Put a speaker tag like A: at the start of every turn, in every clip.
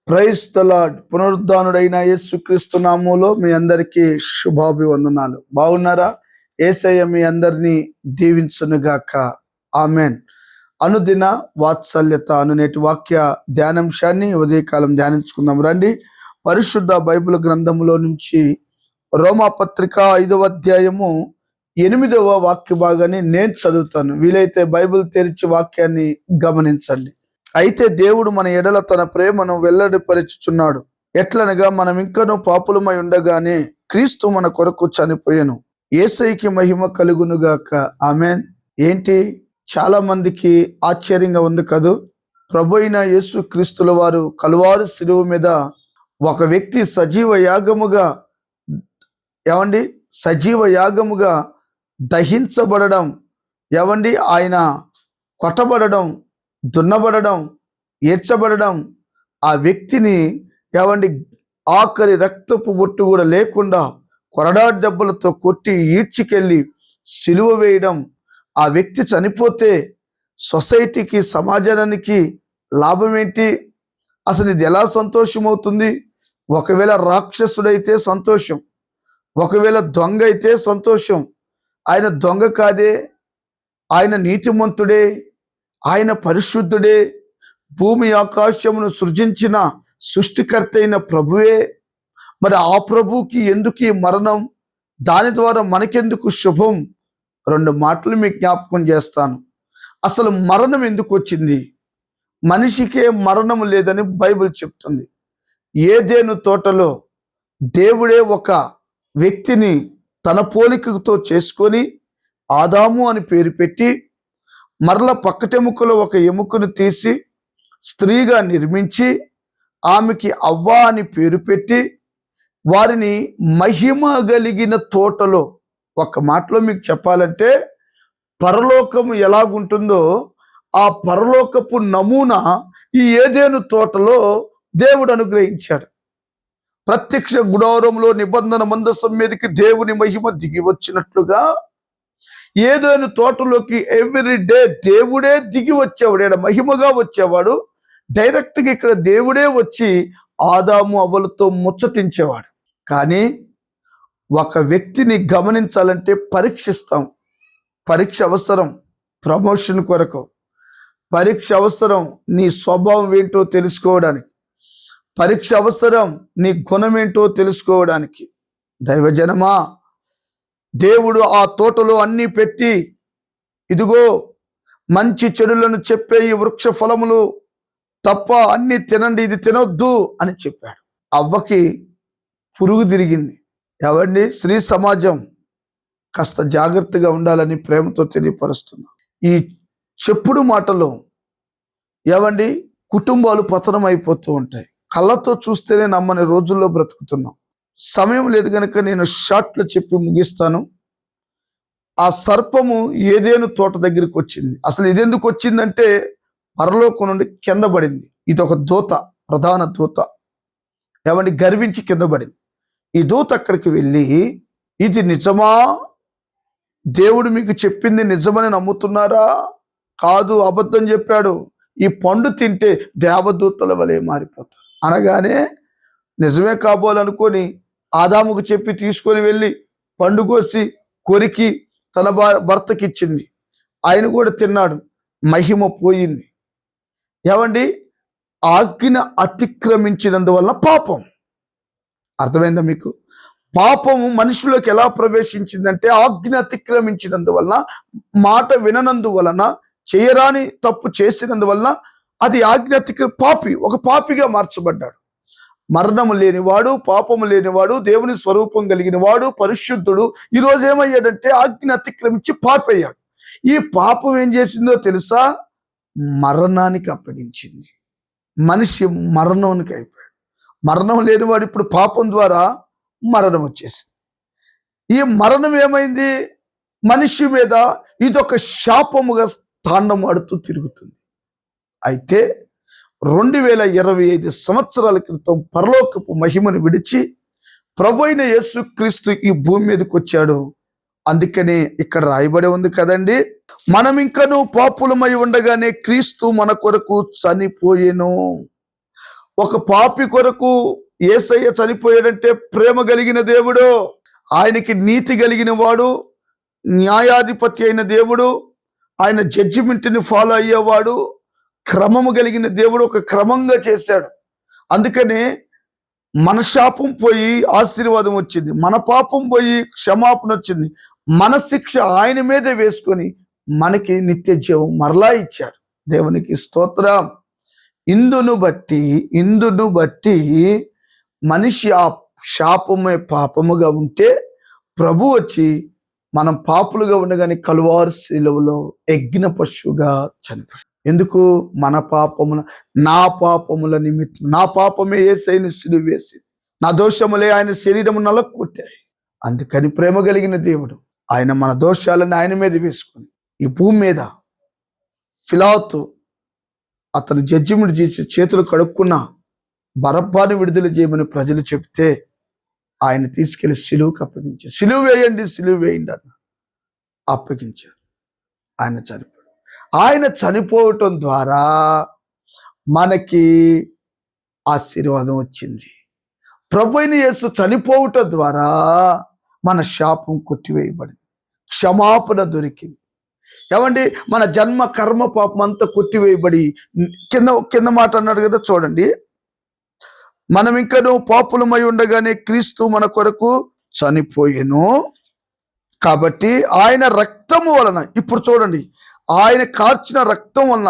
A: Praise the lord. పునరుద్ధానుడైన యేసుక్రీస్తు నామములో మీ అందరికీ శుభాభివందనాలు. బాగున్నారా? యేసయ్య మీ అందరినీ దీవించునుగాక. ఆమెన్. అనుదిన వాత్సల్యత అనునేటి వాక్య ధ్యానాంశాన్ని ఉదయకాలం ధ్యానించుకుందాం రండి. పరిశుద్ధ బైబిల్ గ్రంథములో నుంచి రోమా పత్రిక 5వ అధ్యాయము 8వ వాక్య భాగాన్ని నేను చదువుతాను. వీలైతే బైబిల్ తెరిచి వాక్యాన్ని గమనించండి. అయితే దేవుడు మన ఎడల తన ప్రేమను వెల్లడిపరుచుచున్నాడు. ఎట్లనగా మనం ఇంకనూ పాపులమై ఉండగానే క్రీస్తు మన కొరకు చనిపోయెను. యేసయ్యకి మహిమ కలుగునుగాక. ఆమెన్. ఏంటి, చాలా మందికి ఆశ్చర్యంగా ఉంది కదూ. ప్రభు అయిన యేసు క్రీస్తుల వారు కలువారు శిలువ మీద ఒక వ్యక్తి సజీవ యాగముగా దహించబడడం, ఆయన కొట్టబడడం, దున్నబడడం, ఏడ్చబడడం, ఆ వ్యక్తిని ఆఖరి రక్తపు బొట్టు కూడా లేకుండా కొరడా దెబ్బలతో కొట్టి ఈడ్చికెళ్ళి సిలువ వేయడం, ఆ వ్యక్తి చనిపోతే సొసైటీకి, సమాజానికి లాభం ఏంటి? అసలు ఇది ఎలా సంతోషమవుతుంది? ఒకవేళ రాక్షసుడైతే సంతోషం, ఒకవేళ దొంగ అయితే సంతోషం. ఆయన దొంగ కాదే, ఆయన నీతిమంతుడే, ఆయన పరిశుద్ధుడే, భూమి ఆకాశమును సృజించిన సృష్టికర్త అయిన ప్రభువే. మరి ఆ ప్రభుకి ఎందుకు ఈ మరణం? దాని ద్వారా మనకెందుకు శుభం? 2 మాటలు మీకు జ్ఞాపకం చేస్తాను. అసలు మరణం ఎందుకు వచ్చింది? మనిషికే మరణం లేదని బైబిల్ చెప్తుంది. ఏదెను తోటలో దేవుడే ఒక వ్యక్తిని తన పోలికతో చేసుకొని ఆదాము అని పేరు పెట్టి, మరల పక్కటెముకలో ఒక ఎముకను తీసి స్త్రీగా నిర్మించి ఆమెకి అవ్వ అని పేరు పెట్టి వారిని మహిమ కలిగిన తోటలో, ఒక మాటలో మీకు చెప్పాలంటే పరలోకము ఎలాగుంటుందో ఆ పరలోకపు నమూనా ఈ ఏదెను తోటలో దేవుడు అనుగ్రహించాడు. ప్రత్యక్ష గుడారంలో నిబంధన మందసం మీదకి దేవుని మహిమ దిగి వచ్చినట్లుగా ఏదెను తోటలోకి ఎవ్రీ డే దేవుడే దిగి వచ్చేవాడు. ఇక్కడ మహిమగా వచ్చేవాడు. డైరెక్ట్గా ఇక్కడ దేవుడే వచ్చి ఆదాము అవ్వలతో ముచ్చటించేవాడు. కానీ ఒక వ్యక్తిని గమనించాలంటే పరీక్షిస్తాం. పరీక్ష అవసరం ప్రమోషన్ కొరకు, పరీక్ష అవసరం నీ స్వభావం ఏంటో తెలుసుకోవడానికి, పరీక్ష అవసరం నీ గుణం ఏంటో తెలుసుకోవడానికి. దైవజనమా, దేవుడు ఆ తోటలో అన్నీ పెట్టి, ఇదిగో మంచి చెడులను చెప్పే ఈ వృక్ష ఫలములు తప్ప అన్ని తినండి, ఇది తినొద్దు అని చెప్పాడు. అవ్వకి పురుగు తిరిగింది. స్త్రీ సమాజం కాస్త జాగ్రత్తగా ఉండాలని ప్రేమతో తెలియపరుస్తున్నా. ఈ చెప్పుడు మాటలో కుటుంబాలు పతనం అయిపోతూ ఉంటాయి. కళ్ళతో చూస్తేనే నమ్మని రోజుల్లో బ్రతుకుతున్నాం. సమయం లేదు కనుక నేను షార్ట్లో చెప్పి ముగిస్తాను. ఆ సర్పము ఏదెను తోట దగ్గరికి వచ్చింది. అసలు ఇదెందుకు వచ్చిందంటే పరలోకం నుండి కింద పడింది. ఇది ఒక దూత, ప్రధాన దూత. గర్వించి కింద పడింది. ఈ దూత అక్కడికి వెళ్ళి, ఇది నిజమా? దేవుడు మీకు చెప్పింది నిజమని నమ్ముతున్నారా? కాదు, అబద్ధం చెప్పాడు. ఈ పండు తింటే దేవదూతల వలె మారిపోతారు అనగానే నిజమే కాబోలనుకొని ఆదాముకు చెప్పి తీసుకొని వెళ్ళి పండు కోసి కొరికి తన భర్తకిచ్చింది. ఆయన కూడా తిన్నాడు. మహిమ పోయింది. ఆజ్ఞ అతిక్రమించినందువల్ల పాపం. అర్థమైందా మీకు? పాపము మనుషులకు ఎలా ప్రవేశించిందంటే ఆజ్ఞ అతిక్రమించినందువల్ల, మాట విననందువలన, చేయరాని తప్పు చేసినందువల్ల అది ఆజ్ఞ ఒక పాపిగా మార్చబడ్డాడు. మరణము లేనివాడు, పాపము లేనివాడు, దేవుని స్వరూపం కలిగిన వాడు, పరిశుద్ధుడు ఈరోజు ఏమయ్యాడంటే ఆజ్ఞ అతిక్రమించి పాపి అయ్యాడు. ఈ పాపం ఏం చేసిందో తెలుసా? మరణానికి అప్పగించింది. మనిషి మరణానికి అయిపోయాడు. మరణం లేనివాడు ఇప్పుడు పాపం ద్వారా మరణం వచ్చేసింది. ఈ మరణం ఏమైంది? మనిషి మీద ఇదొక శాపముగా తాండమాడుతూ తిరుగుతుంది. అయితే 2025 సంవత్సరాల క్రితం పరలోకపు మహిమను విడిచి ప్రభు అయిన యేసుక్రీస్తు ఈ భూమి మీదకి వచ్చాడు. అందుకనే ఇక్కడ రాయబడి ఉంది కదండి, మనం ఇంకనూ పాపులమై ఉండగానే క్రీస్తు మన కొరకు చనిపోయెను. ఒక పాపి కొరకు యేసయ్య చనిపోయాడంటే ప్రేమ కలిగిన దేవుడు, ఆయనకి నీతి కలిగిన వాడు, న్యాయాధిపతి అయిన దేవుడు, ఆయన జడ్జిమెంట్ని ఫాలో అయ్యేవాడు, క్రమము కలిగిన దేవుడు, ఒక క్రమంగా చేశాడు. అందుకనే మన శాపం పోయి ఆశీర్వాదం వచ్చింది, మన పాపం పోయి క్షమాపణ వచ్చింది, మన శిక్ష ఆయన మీదే వేసుకొని మనకి నిత్య జీవం మరలా ఇచ్చాడు. దేవునికి స్తోత్రం. ఇందును బట్టి మనిషి ఆ శాపమే పాపముగా ఉంటే ప్రభు వచ్చి మనం పాపులుగా ఉండగానే కలువారు శిలువలో యజ్ఞ పశువుగా చనిపోయాడు. ఎందుకు? మన పాపముల, నా పాపముల నిమిత్తం, నా పాపమే యేసయ్యను సిలువ వేసి, నా దోషములే ఆయన శరీరము నలక్కొట్టాయి. అందుకని ప్రేమ కలిగిన దేవుడు ఆయన మన దోషాలను ఆయన మీద వేసుకొని ఈ భూమి మీద ఫిలాతు అతను జడ్జిమెంట్ చేసి చేతులు కడుక్కున్న బరబ్బాను విడుదల చేయమని ప్రజలు చెప్తే ఆయన తీసుకెళ్లి సిలువకు అప్పగించారు. సిలువ వేయండి అన్న అప్పగించారు. ఆయన చనిపోయాడు. ఆయన చనిపోవటం ద్వారా మనకి ఆశీర్వాదం వచ్చింది. ప్రభు అయిన యేసు చనిపోవటం ద్వారా మన శాపం కొట్టివేయబడింది, క్షమాపణ దొరికింది. ఏమండి, మన జన్మ కర్మ పాపం అంతా కొట్టివేయబడి కింద మాట అన్నాడు కదా, చూడండి, మనం ఇంకనూ పాపులమై ఉండగానే క్రీస్తు మన కొరకు చనిపోయెను, కాబట్టి ఆయన రక్తము వలన, ఇప్పుడు చూడండి, ఆయన కార్చిన రక్తం వలన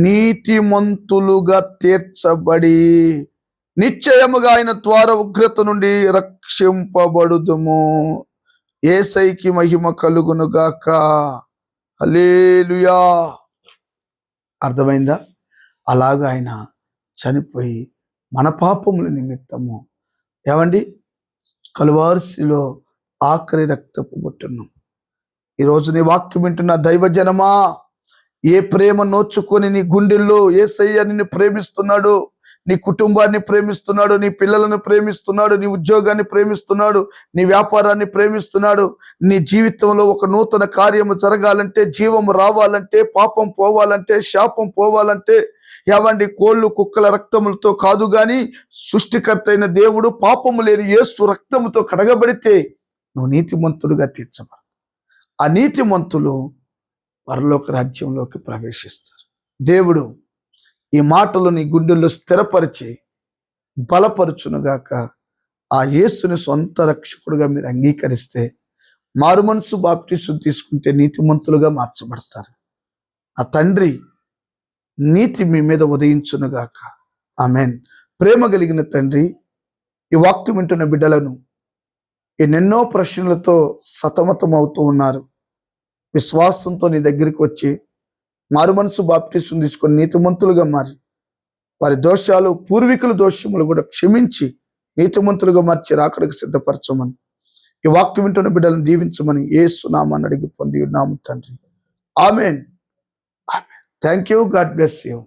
A: నీతిమంతులుగా తీర్చబడి నిశ్చయముగా ఆయన ద్వారా ఉగ్రత నుండి రక్షింపబడుదుము. యేసయ్యకి మహిమ కలుగును గాక. హల్లెలూయా. అర్థమైందా? అలాగా ఆయన చనిపోయి మన పాపముల నిమిత్తము, ఏమండి, కలువారిలో ఆఖరి రక్తపు బొట్టును. ఈరోజు నీ వాక్యం వింటున్న దైవజనమా, ఏ ప్రేమ నోచుకొని నీ గుండెల్లో యేసయ్య నిన్ను ప్రేమిస్తున్నాడు, నీ కుటుంబాన్ని ప్రేమిస్తున్నాడు, నీ పిల్లలను ప్రేమిస్తున్నాడు, నీ ఉద్యోగాన్ని ప్రేమిస్తున్నాడు, నీ వ్యాపారాన్ని ప్రేమిస్తున్నాడు. నీ జీవితంలో ఒక నూతన కార్యము జరగాలంటే, జీవము రావాలంటే, పాపం పోవాలంటే, శాపం పోవాలంటే, ఏవండి, కోళ్ళు కుక్కల రక్తములతో కాదు గాని సృష్టికర్త అయిన దేవుడు పాపము లేని యేసు రక్తముతో కడగబడితే నువ్వు నీతిమంతులుగా తీర్చబడు. ఆ నీతిమంతులు పరలోక రాజ్యంలోకి ప్రవేశిస్తారు. దేవుడు ఈ మాటలు నీ గుండెల్లో స్థిరపరిచి బలపరుచునుగాక. ఆ యేసుని సొంత రక్షకుడుగా మీరు అంగీకరిస్తే, మారు మనసు బాప్టిసం తీసుకుంటే నీతిమంతులుగా మార్చబడతారు. ఆ తండ్రి నీతి మీ మీద ఉదయించునుగాక. ఆమెన్. ప్రేమ కలిగిన తండ్రి, ఈ వాక్యం వింటున్న బిడ్డలను ఎన్నెన్నో ప్రశ్నలతో సతమతం అవుతూ ఉన్నారు. విశ్వాసంతో నీ దగ్గరికి వచ్చి మారు మనసు బాప్టిసం తీసుకొని నీతిమంతులుగా మారి, వారి దోషాలు, పూర్వీకుల దోషములు కూడా క్షమించి నీతిమంతులుగా మార్చి రాకడికి సిద్ధపరచమని, ఈ వాక్యం వింటున్న బిడ్డలను దీవించమని యేసు నామమున అడిగి పొంది ఉన్నాము తండ్రి. Amen. Amen. Thank you. God bless you.